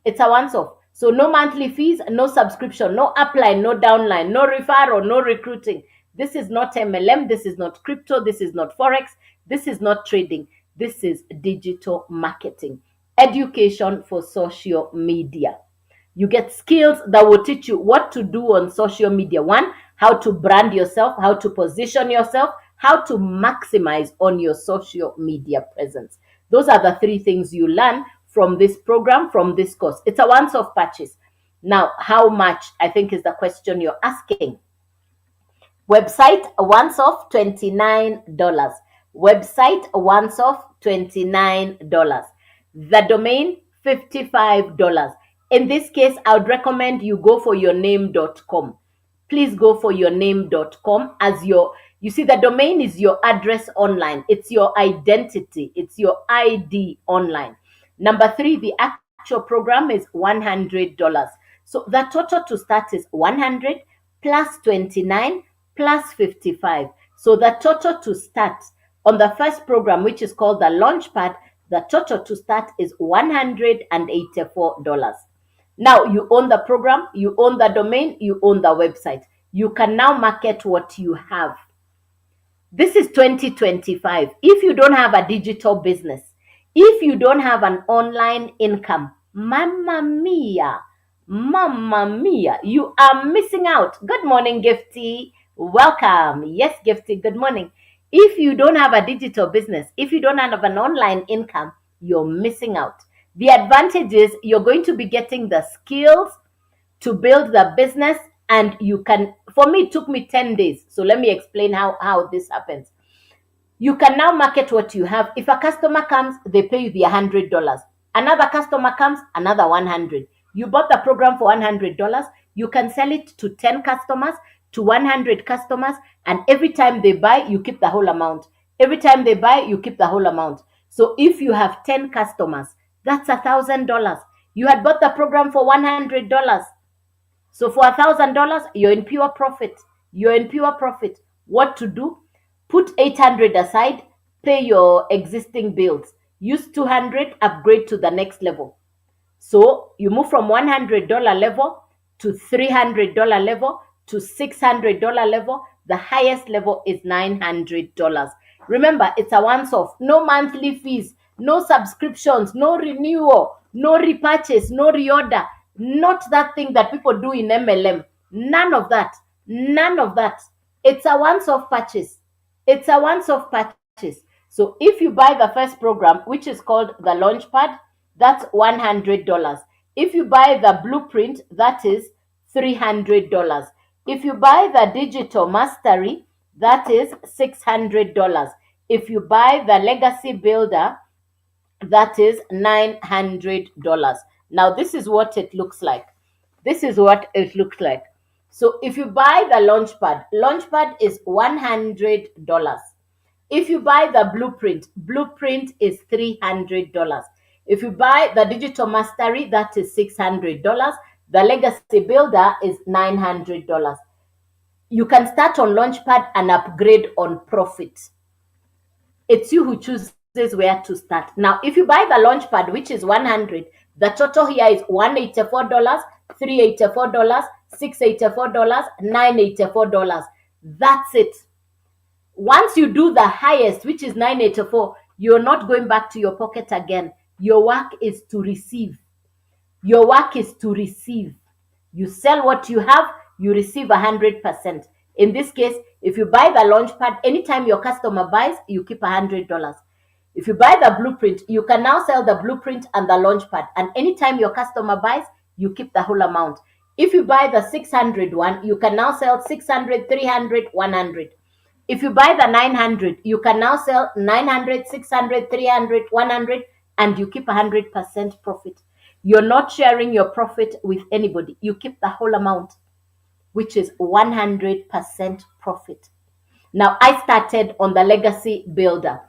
Speaker 1: It's a once off. So no monthly fees, no subscription, no upline, no downline, no referral, no recruiting. This is not MLM. This is not crypto. This is not Forex. This is not trading. This is digital marketing, education for social media. You get skills that will teach you what to do on social media. One, how to brand yourself, how to position yourself, how to maximize on your social media presence. Those are the three things you learn from this program, from this course. It's a once-off purchase. Now, how much, I think, is the question you're asking. Website once off $29. Website once off $29. The domain $55. In this case, I would recommend you go for yourname.com. Please go for yourname.com as you see, the domain is your address online. It's your identity. It's your ID online. Number three, the actual program is $100. So the total to start is 100 plus 29 plus 55. So the total to start on the first program, which is called the Launchpad, the total to start is $184. Now you own the program, you own the domain, you own the website. You can now market what you have. This is 2025. If you don't have a digital business, if you don't have an online income, mamma mia, you are missing out. Good morning, Gifty. Welcome. Yes, Gifty, good morning. If you don't have a digital business, if you don't have an online income, you're missing out. The advantage is you're going to be getting the skills to build the business, and you can, for me, it took me 10 days. So let me explain how this happens. You can now market what you have. If a customer comes, they pay you the $100. Another customer comes, another 100. You bought the program for $100. You can sell it to 10 customers, to 100 customers, and every time they buy, you keep the whole amount. Every time they buy, you keep the whole amount. So if you have 10 customers, that's $1,000. You had bought the program for $100. So for $1,000, you're in pure profit. You're in pure profit. What to do? Put 800 aside, pay your existing bills. Use 200, upgrade to the next level. So you move from $100 level to $300 level to $600 level. The highest level is $900. Remember, it's a once-off. No monthly fees, no subscriptions, no renewal, no repurchase, no reorder. Not that thing that people do in MLM. None of that. None of that. It's a once-off purchase. It's a once-off purchase. So if you buy the first program, which is called the Launchpad, that's $100. If you buy the blueprint, that is $300. If you buy the digital mastery, that is $600. If you buy the legacy builder, that is $900. Now, this is what it looks like. This is what it looks like. So if you buy the Launchpad is $100. If you buy the blueprint is $300. If you buy the digital mastery, that is $600. The legacy builder is $900. You can start on Launchpad and upgrade on profit. It's you who chooses where to start. Now, if you buy the Launchpad, which is 100, the total here is $184, $384, $684, $984. That's it. Once you do the highest, which is 984, you're not going back to your pocket again. Your work is to receive. Your work is to receive. You sell what you have, you receive 100%. In this case, if you buy the Launchpad, anytime your customer buys, you keep $100. If you buy the blueprint, you can now sell the blueprint and the Launchpad, and anytime your customer buys, you keep the whole amount. If you buy the 600 one, you can now sell 600, 300, 100. If you buy the 900, you can now sell 900, 600, 300, 100, and you keep 100% profit. You're not sharing your profit with anybody. You keep the whole amount, which is 100% profit. Now, I started on the legacy builder.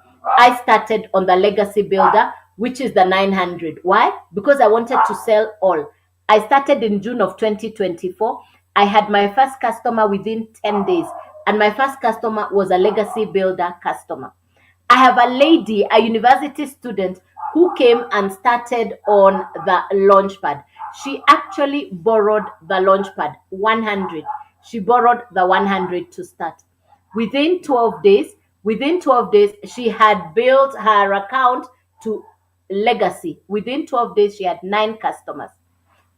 Speaker 1: Which is the 900. Why? Because I wanted to sell all. I started in June of 2024. I had my first customer within 10 days, and my first customer was a legacy builder customer. I have a lady, a university student, who came and started on the Launchpad. She actually borrowed the Launchpad 100. She borrowed the 100 to start. Within 12 days, she had built her account to legacy. Within 12 days, she had 9 customers.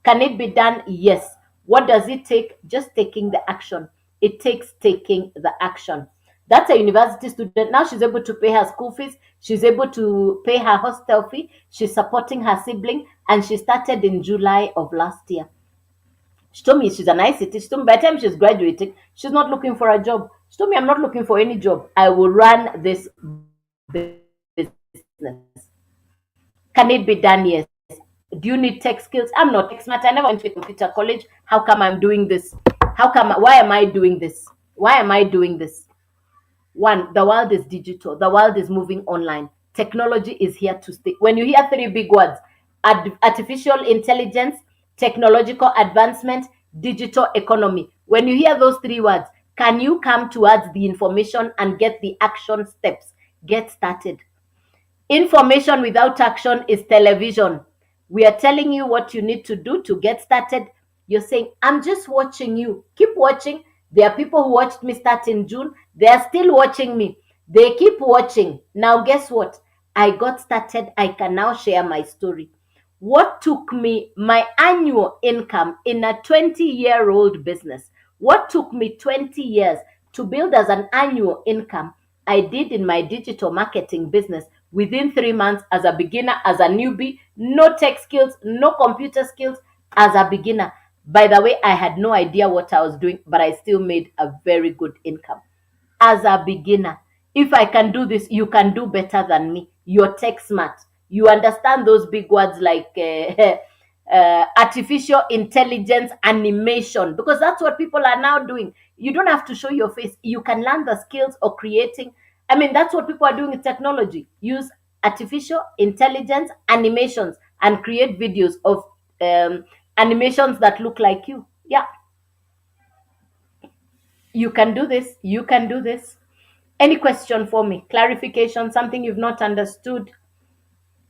Speaker 1: Can it be done? Yes. What does it take? Just taking the action. It takes taking the action. That's a university student. Now she's able to pay her school fees. She's able to pay her hostel fee. She's supporting her sibling. And she started in July of last year. She told me she's an ICT. She told me by the time she's graduating, she's not looking for a job. She told me, I'm not looking for any job. I will run this business. Can it be done? Yes. Do you need tech skills? I'm not tech smart. I never went to a computer college. How come I'm doing this? Why am I doing this? Why am I doing this? One, the world is digital. The world is moving online. Technology is here to stay. When you hear 3 big words, artificial intelligence, technological advancement, digital economy, when you hear those 3 words, can you come towards the information and get the action steps? Get started. Information without action is television. We are telling you what you need to do to get started. You're saying, I'm just watching you. Keep watching. There are people who watched me start in June. They are still watching me. They keep watching. Now, guess what? I got started. I can now share my story. What took me my annual income in a 20-year-old business? What took me 20 years to build as an annual income? I did in my digital marketing business within 3 months as a beginner, as a newbie, no tech skills, no computer skills, as a beginner. By the way, I had no idea what I was doing, but I still made a very good income as a beginner. If I can do this, you can do better than me. You're tech smart. You understand those big words like artificial intelligence animation, because that's what people are now doing. You don't have to show your face. You can learn the skills of creating. I mean, that's what people are doing with technology. Use artificial intelligence animations and create videos of animations that look like you. Yeah, you can do this. You can do this. Any question for me? Clarification, something you've not understood?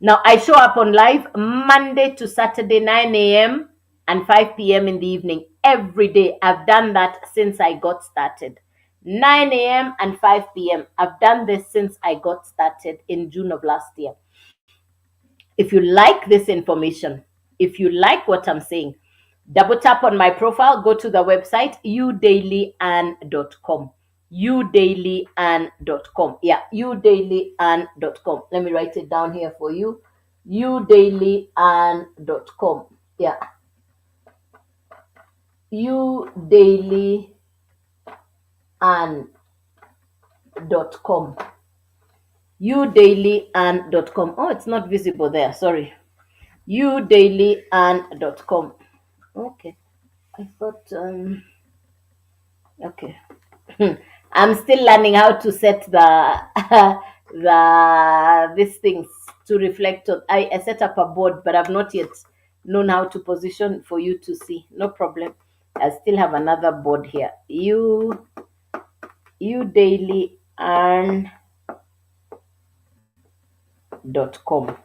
Speaker 1: Now, I show up on live Monday to Saturday, 9 a.m. and 5 p.m. in the evening. Every day. I've done that since I got started. 9 a.m. and 5 p.m. I've done this since I got started in June of last year. If you like this information, if you like what I'm saying, double tap on my profile, go to the website udailyand.com. udailyand.com. Yeah, udailyand.com. Let me write it down here for you. udailyand.com. Yeah. udailyand.com. udailyand.com. Oh, it's not visible there. Sorry. udailyand.com. Okay. I thought okay. I'm still learning how to set the these things to reflect on. I set up a board, but I've not yet known how to position for you to see. No problem. I still have another board here. udailyand.com.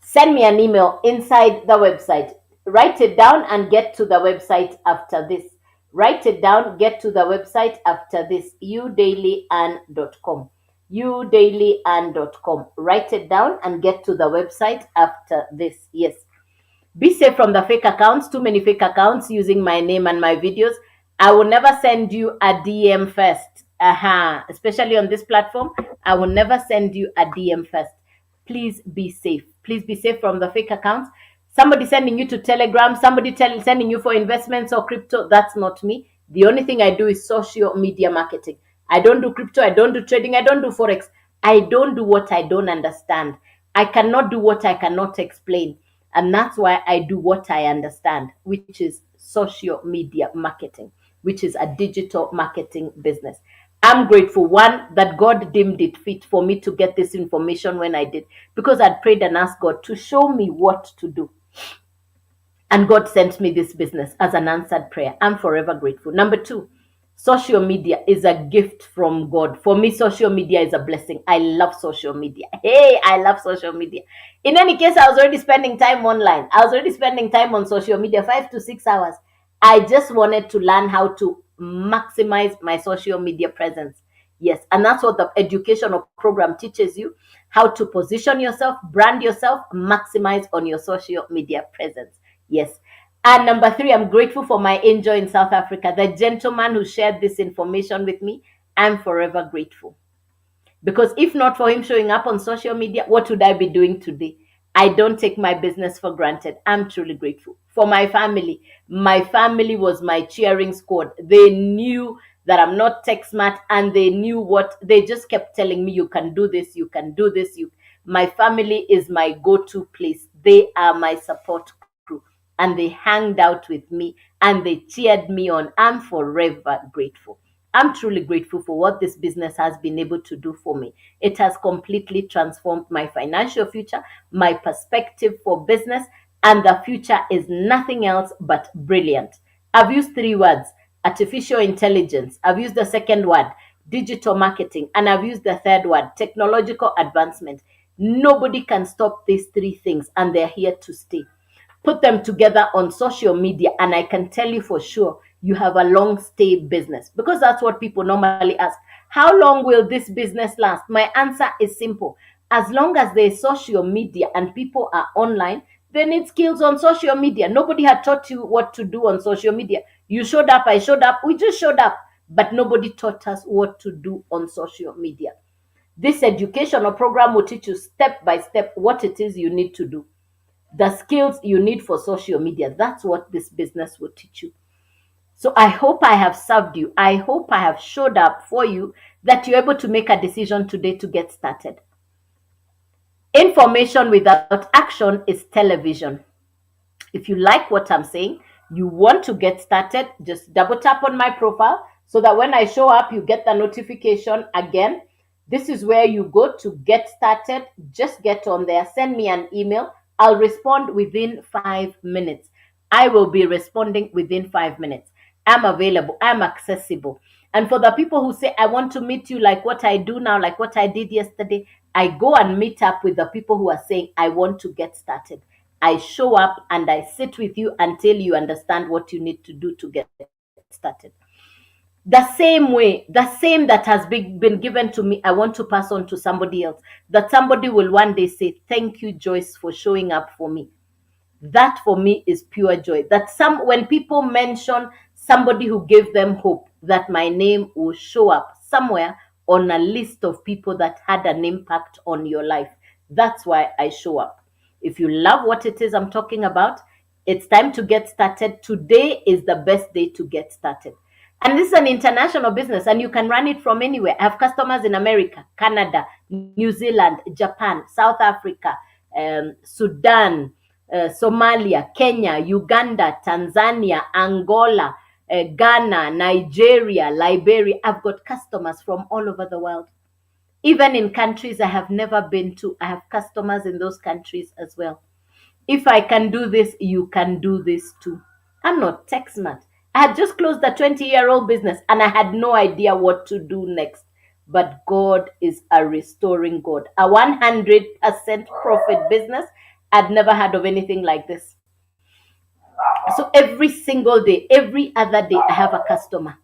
Speaker 1: Send me an email inside the website. Write it down and get to the website after this. Write it down, get to the website after this. udailyand.com. udailyand.com. Write it down and get to the website after this. Yes. Be safe from the fake accounts. Too many fake accounts using my name and my videos. I will never send you a DM first. Especially on this platform, I will never send you a DM first. Please be safe. Please be safe from the fake accounts. Somebody sending you to Telegram, somebody sending you for investments or crypto. That's not me. The only thing I do is social media marketing. I don't do crypto. I don't do trading. I don't do forex. I don't do what I don't understand. I cannot do what I cannot explain. And that's why I do what I understand, which is social media marketing, which is a digital marketing business. I'm grateful, one, that God deemed it fit for me to get this information when I did, because I'd prayed and asked God to show me what to do. And God sent me this business as an answered prayer. I'm forever grateful. Number two, social media is a gift from God. For me, social media is a blessing. I love social media. Hey, I love social media. In any case, I was already spending time online. I was already spending time on social media, 5 to 6 hours. I just wanted to learn how to maximize my social media presence. Yes, and that's what the educational program teaches you, how to position yourself, brand yourself, maximize on your social media presence. Yes. And number three, I'm grateful for my angel in South Africa, the gentleman who shared this information with me. I'm forever grateful. Because if not for him showing up on social media, what would I be doing today? I don't take my business for granted. I'm truly grateful. For my family was my cheering squad. They knew that I'm not tech smart, and they knew what they just kept telling me, you can do this, you can do this. My family is my go-to place. They are my support crew, and they hanged out with me and they cheered me on. I'm forever grateful. I'm truly grateful for what this business has been able to do for me. It has completely transformed my financial future, my perspective for business, and the future is nothing else but brilliant. I've used three words: artificial intelligence. I've used the second word, digital marketing. And I've used the third word, technological advancement. Nobody can stop these three things, and they're here to stay. Put them together on social media, and I can tell you for sure you have a long stay business, because that's what people normally ask. How long will this business last? My answer is simple: as long as there's social media and people are online, they need skills on social media. Nobody had taught you what to do on social media. You showed up, I showed up, we just showed up, but nobody taught us what to do on social media. This educational program will teach you step by step what it is you need to do, the skills you need for social media. That's what this business will teach you. So I hope I have served you. I hope I have showed up for you, that you're able to make a decision today to get started. Information without action is television. If you like what I'm saying, you want to get started, just double tap on my profile so that when I show up, you get the notification again. This is where you go to get started. Just get on there, send me an email. I'll respond within 5 minutes. I will be responding within 5 minutes. I'm available, I'm accessible. And for the people who say, I want to meet you like what I do now, like what I did yesterday, I go and meet up with the people who are saying, I want to get started. I show up and I sit with you until you understand what you need to do to get started. The same way, the same that has been given to me, I want to pass on to somebody else. That somebody will one day say, thank you, Joyce, for showing up for me. That for me is pure joy. That when people mention somebody who gave them hope, that my name will show up somewhere on a list of people that had an impact on your life. That's why I show up. If you love what it is I'm talking about, it's time to get started. Today is the best day to get started. And this is an international business, and you can run it from anywhere. I have customers in America, Canada, New Zealand, Japan, South Africa, Sudan, Somalia, Kenya, Uganda, Tanzania, Angola, Ghana, Nigeria, Liberia. I've got customers from all over the world. Even in countries I have never been to, I have customers in those countries as well. If I can do this, you can do this too. I'm not tech smart. I had just closed a 20-year-old business and I had no idea what to do next. But God is a restoring God. A 100% profit business. I'd never heard of anything like this. So every single day, every other day, I have a customer.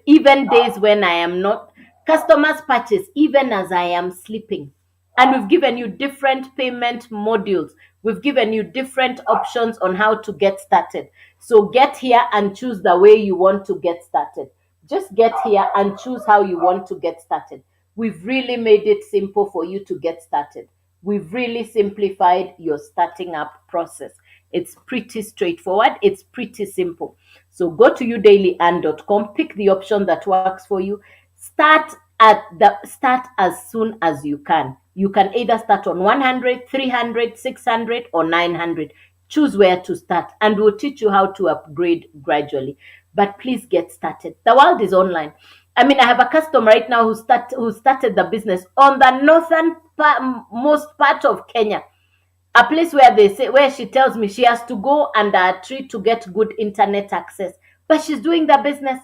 Speaker 1: Even days when I am not, customers purchase even as I am sleeping. And we've given you different payment modules. We've given you different options on how to get started. So get here and choose the way you want to get started. Just get here and choose how you want to get started. We've really made it simple for you to get started. We've really simplified your starting up process. It's pretty straightforward. It's pretty simple. So go to youdailyand.com, pick the option that works for you. Start as soon as you can. You can either start on 100, 300, 600, or 900. Choose where to start, and we'll teach you how to upgrade gradually. But please get started. The world is online. I have a customer right now who started the business on the most part of Kenya, a place where she tells me she has to go under a tree to get good internet access, but she's doing the business.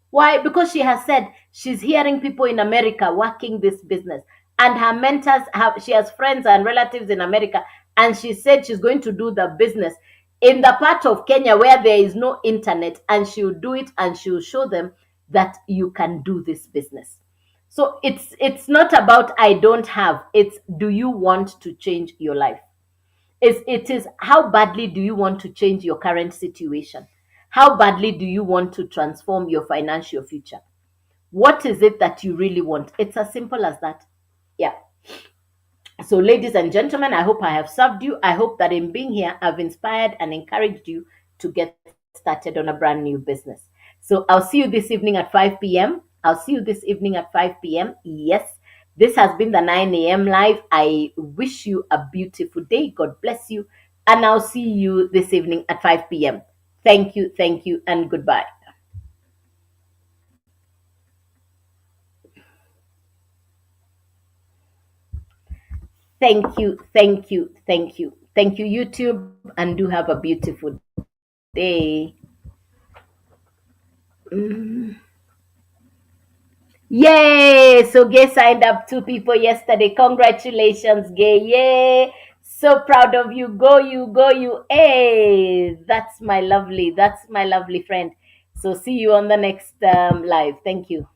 Speaker 1: Why? Because she has said she's hearing people in America working this business, and her mentors she has friends and relatives in America, and she said she's going to do the business in the part of Kenya where there is no internet, and she'll do it and she'll show them that you can do this business. So it's not about I don't have, it's do you want to change your life? It is how badly do you want to change your current situation? How badly do you want to transform your financial future? What is it that you really want? It's as simple as that. Yeah. So, ladies and gentlemen, I hope I have served you. I hope that in being here, I've inspired and encouraged you to get started on a brand new business. So, I'll see you this evening at 5 p.m. I'll see you this evening at 5 p.m. Yes, this has been the 9 a.m. live. I wish you a beautiful day. God bless you. And I'll see you this evening at 5 p.m. Thank you, and goodbye. Thank you, YouTube, and do have a beautiful day. Mm. Yay! So Gay signed up 2 people yesterday. Congratulations, Gay. Yay! So proud of you. Go you, go you. Hey, that's my lovely friend. So see you on the next live. Thank you.